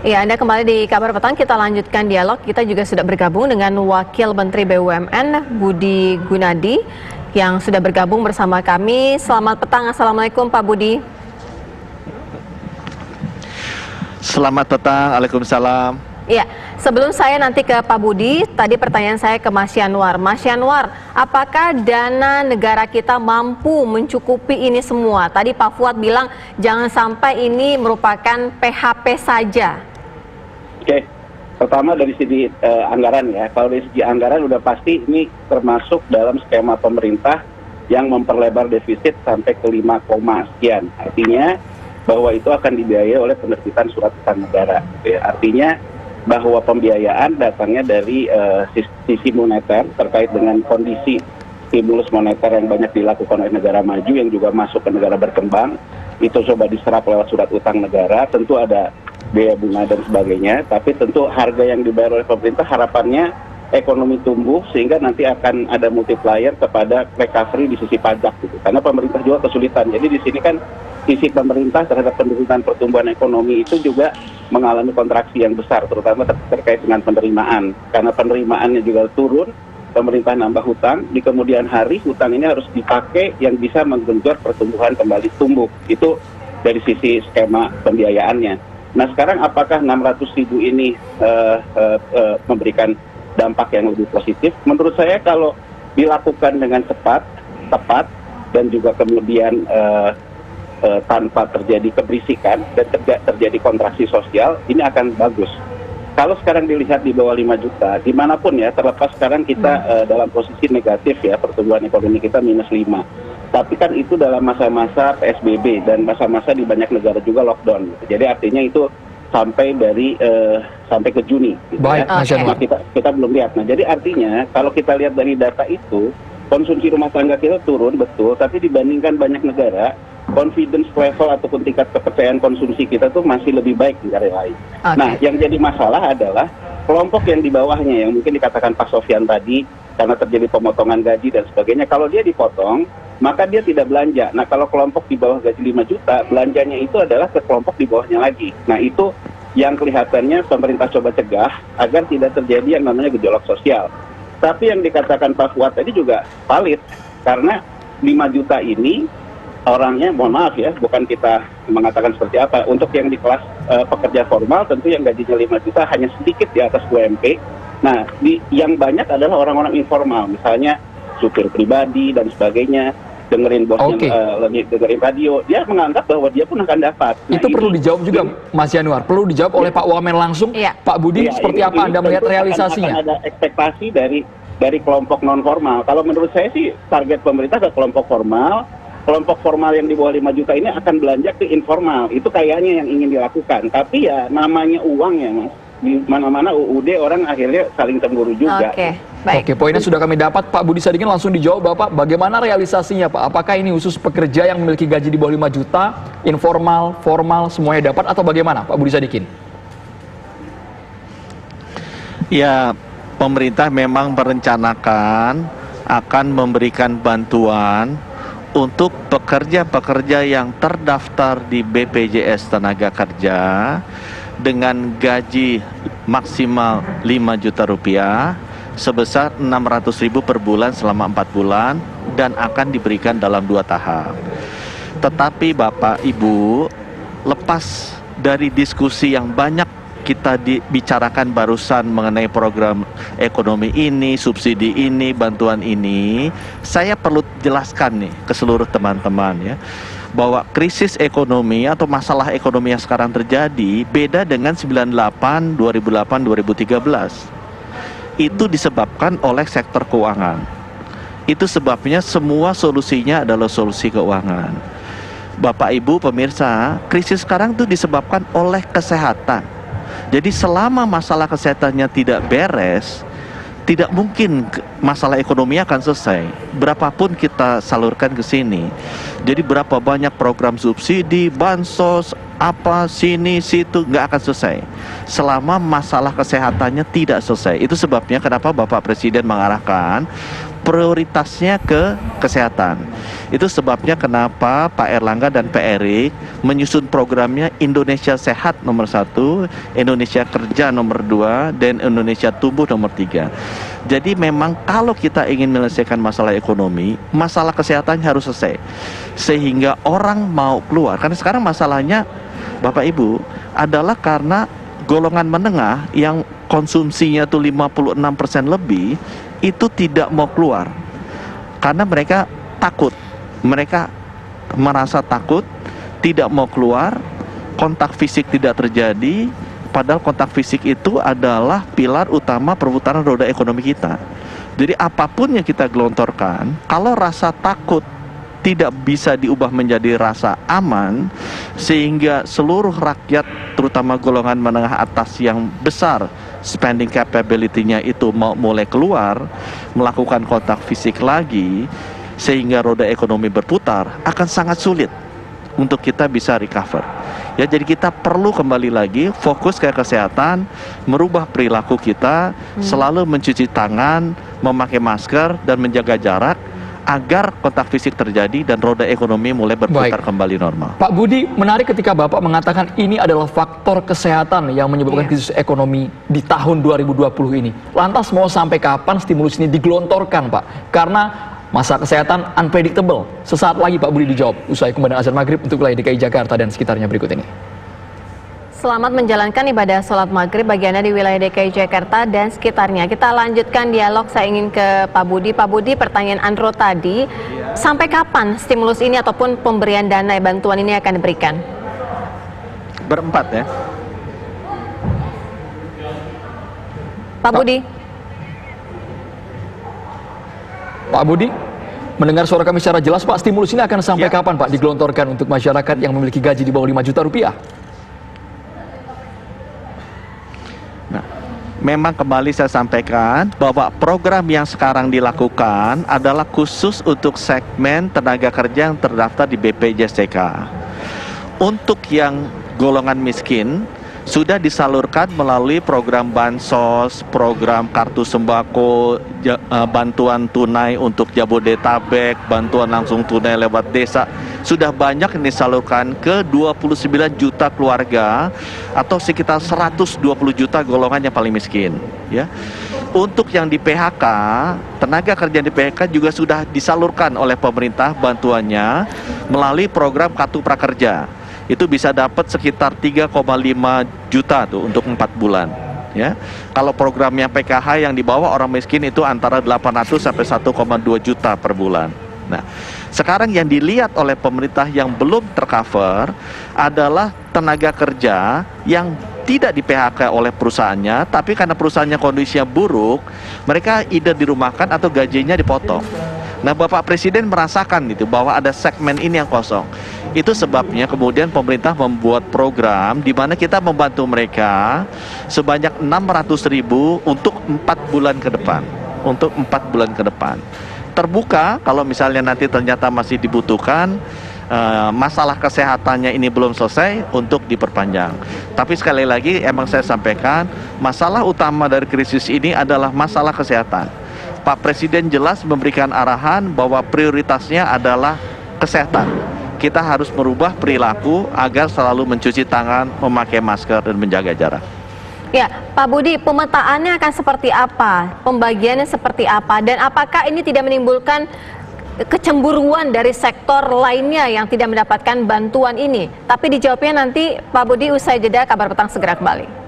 Ya, Anda kembali di Kabar Petang, kita lanjutkan dialog. Kita juga sudah bergabung dengan Wakil Menteri BUMN Budi Gunadi yang sudah bergabung bersama kami. Selamat petang, Assalamualaikum Pak Budi. Selamat petang, Waalaikumsalam. Ya, sebelum saya nanti ke Pak Budi, tadi pertanyaan saya ke Mas Yanwar. Mas Yanwar, apakah dana negara kita mampu mencukupi ini semua? Tadi Pak Fuad bilang jangan sampai ini merupakan PHP saja. Oke, pertama dari segi anggaran ya. Kalau dari segi anggaran udah pasti ini termasuk dalam skema pemerintah yang memperlebar defisit sampai ke 5, sekian. Artinya bahwa itu akan dibiayai oleh penerbitan surat utang negara. Ya, artinya bahwa pembiayaan datangnya dari sisi moneter terkait dengan kondisi stimulus moneter yang banyak dilakukan oleh negara maju yang juga masuk ke negara berkembang, itu coba diserap lewat surat utang negara, tentu ada biaya bunga dan sebagainya, tapi tentu harga yang dibayar oleh pemerintah harapannya ekonomi tumbuh sehingga nanti akan ada multiplier kepada recovery di sisi pajak gitu. Karena pemerintah juga kesulitan. Jadi di sini kan sisi pemerintah terhadap penurunan pertumbuhan ekonomi itu juga mengalami kontraksi yang besar, terutama terkait dengan penerimaan. Karena penerimaannya juga turun, pemerintah nambah hutang, di kemudian hari hutang ini harus dipakai yang bisa menggenjot pertumbuhan kembali tumbuh. Itu dari sisi skema pembiayaannya. Nah sekarang apakah 600.000 ini memberikan dampak yang lebih positif? Menurut saya kalau dilakukan dengan cepat, tepat, dan juga kemudian tanpa terjadi keberisikan dan terjadi kontraksi sosial, ini akan bagus. Kalau sekarang dilihat di bawah 5 juta, dimanapun ya, terlepas sekarang kita dalam posisi negatif ya, pertumbuhan ekonomi kita minus 5. Tapi kan itu dalam masa-masa PSBB dan masa-masa di banyak negara juga lockdown. Jadi artinya itu sampai ke Juni. Gitu. Baik, ya. Nah, kita belum lihat. Nah, jadi artinya kalau kita lihat dari data itu, konsumsi rumah tangga kita turun betul, tapi dibandingkan banyak negara, confidence level ataupun tingkat kepercayaan konsumsi kita tuh masih lebih baik di negara lain. Okay. Nah, yang jadi masalah adalah kelompok yang di bawahnya yang mungkin dikatakan Pak Sofyan tadi, karena terjadi pemotongan gaji dan sebagainya. Kalau dia dipotong, maka dia tidak belanja. Nah, kalau kelompok di bawah gaji 5 juta, belanjanya itu adalah ke kelompok di bawahnya lagi. Nah, itu yang kelihatannya pemerintah coba cegah agar tidak terjadi yang namanya gejolak sosial. Tapi yang dikatakan Pak Fuad tadi juga valid, karena 5 juta ini orangnya, mohon maaf ya, bukan kita mengatakan seperti apa. Untuk yang di kelas pekerja formal, tentu yang gajinya 5 juta hanya sedikit di atas UMP. Nah, yang banyak adalah orang-orang informal, misalnya supir pribadi dan sebagainya, dengerin bosnya, dengerin radio, dia menganggap bahwa dia pun akan dapat. Nah, itu perlu dijawab juga, Mas Yanwar, perlu dijawab oleh Pak Wamen langsung. Pak Budi, seperti apa Anda melihat realisasinya? Akan ada ekspektasi dari kelompok non formal. Kalau menurut saya sih target pemerintah ke kelompok formal. Kelompok formal yang di bawah 5 juta ini akan belanja ke informal. Itu kayaknya yang ingin dilakukan. Tapi ya namanya uang ya, Mas. Di mana-mana UUD orang akhirnya saling cemburu juga. Baik. Oke, poinnya sudah kami dapat. Pak Budi Sadikin langsung dijawab, Bapak. Bagaimana realisasinya, Pak? Apakah ini khusus pekerja yang memiliki gaji di bawah 5 juta, informal, formal, semuanya dapat, atau bagaimana, Pak Budi Sadikin? Ya, pemerintah memang merencanakan akan memberikan bantuan untuk pekerja-pekerja yang terdaftar di BPJS Tenaga Kerja dengan gaji maksimal 5 juta rupiah sebesar 600.000 per bulan selama 4 bulan dan akan diberikan dalam 2 tahap. Tetapi Bapak Ibu, lepas dari diskusi yang banyak kita bicarakan barusan mengenai program ekonomi ini, subsidi ini, bantuan ini, saya perlu jelaskan nih ke seluruh teman-teman ya, bahwa krisis ekonomi atau masalah ekonomi yang sekarang terjadi beda dengan 98, 2008, 2013. Itu disebabkan oleh sektor keuangan. Itu sebabnya semua solusinya adalah solusi keuangan. Bapak Ibu pemirsa, krisis sekarang itu disebabkan oleh kesehatan. Jadi selama masalah kesehatannya tidak beres, tidak mungkin masalah ekonomi akan selesai. Berapapun kita salurkan ke sini. Jadi berapa banyak program subsidi, bansos, apa, sini, situ, nggak akan selesai. Selama masalah kesehatannya tidak selesai. Itu sebabnya kenapa Bapak Presiden mengarahkan prioritasnya ke kesehatan. Itu sebabnya kenapa Pak Erlangga dan Pak Erik menyusun programnya Indonesia Sehat nomor 1, Indonesia Kerja nomor 2, dan Indonesia Tumbuh nomor 3. Jadi memang kalau kita ingin menyelesaikan masalah ekonomi, masalah kesehatan harus selesai. Sehingga orang mau keluar. Karena sekarang masalahnya Bapak Ibu adalah karena golongan menengah yang konsumsinya tuh 56% lebih itu tidak mau keluar karena mereka takut, mereka merasa takut, tidak mau keluar, kontak fisik tidak terjadi, padahal kontak fisik itu adalah pilar utama perputaran roda ekonomi kita. Jadi apapun yang kita gelontorkan, kalau rasa takut tidak bisa diubah menjadi rasa aman, sehingga seluruh rakyat terutama golongan menengah atas yang besar spending capability-nya itu mau mulai keluar, melakukan kontak fisik lagi, sehingga roda ekonomi berputar, akan sangat sulit untuk kita bisa recover. Ya, jadi kita perlu kembali lagi fokus ke kesehatan, merubah perilaku kita, selalu mencuci tangan, memakai masker, dan menjaga jarak, agar kontak fisik terjadi dan roda ekonomi mulai berputar kembali normal. Pak Budi, menarik ketika Bapak mengatakan ini adalah faktor kesehatan yang menyebabkan krisis ekonomi di tahun 2020 ini. Lantas mau sampai kapan stimulus ini digelontorkan, Pak? Karena masa kesehatan unpredictable. Sesaat lagi Pak Budi dijawab usai kumandang azan maghrib untuk wilayah DKI Jakarta dan sekitarnya berikut ini. Selamat menjalankan ibadah sholat maghrib bagi Anda di wilayah DKI Jakarta dan sekitarnya. Kita lanjutkan dialog, saya ingin ke Pak Budi. Pak Budi, pertanyaan Andro tadi, sampai kapan stimulus ini ataupun pemberian dana bantuan ini akan diberikan? Berempat ya. Pak Budi. Pak Budi, mendengar suara kami secara jelas Pak, stimulus ini akan sampai kapan Pak digelontorkan untuk masyarakat yang memiliki gaji di bawah 5 juta rupiah? Memang kembali saya sampaikan bahwa program yang sekarang dilakukan adalah khusus untuk segmen tenaga kerja yang terdaftar di BPJS/TK. Untuk yang golongan miskin sudah disalurkan melalui program bansos, program kartu sembako, bantuan tunai untuk Jabodetabek, bantuan langsung tunai lewat desa. Sudah banyak yang disalurkan ke 29 juta keluarga atau sekitar 120 juta golongan yang paling miskin, ya. Untuk yang di PHK, tenaga kerja di PHK juga sudah disalurkan oleh pemerintah bantuannya melalui program Kartu Prakerja. Itu bisa dapat sekitar 3,5 juta tuh untuk 4 bulan, ya. Kalau programnya PKH yang dibawa orang miskin itu antara 800 sampai 1,2 juta per bulan. Nah, sekarang yang dilihat oleh pemerintah yang belum tercover adalah tenaga kerja yang tidak di PHK oleh perusahaannya, tapi karena perusahaannya kondisinya buruk, mereka either dirumahkan atau gajinya dipotong. Nah, Bapak Presiden merasakan itu bahwa ada segmen ini yang kosong. Itu sebabnya kemudian pemerintah membuat program di mana kita membantu mereka sebanyak 600.000 untuk 4 bulan ke depan. Untuk 4 bulan ke depan. Terbuka kalau misalnya nanti ternyata masih dibutuhkan, masalah kesehatannya ini belum selesai untuk diperpanjang. Tapi sekali lagi emang saya sampaikan, masalah utama dari krisis ini adalah masalah kesehatan. Pak Presiden jelas memberikan arahan bahwa prioritasnya adalah kesehatan. Kita harus merubah perilaku agar selalu mencuci tangan, memakai masker, dan menjaga jarak. Ya, Pak Budi, pemetaannya akan seperti apa? Pembagiannya seperti apa? Dan apakah ini tidak menimbulkan kecemburuan dari sektor lainnya yang tidak mendapatkan bantuan ini? Tapi dijawabnya nanti Pak Budi usai jeda. Kabar Petang segera kembali.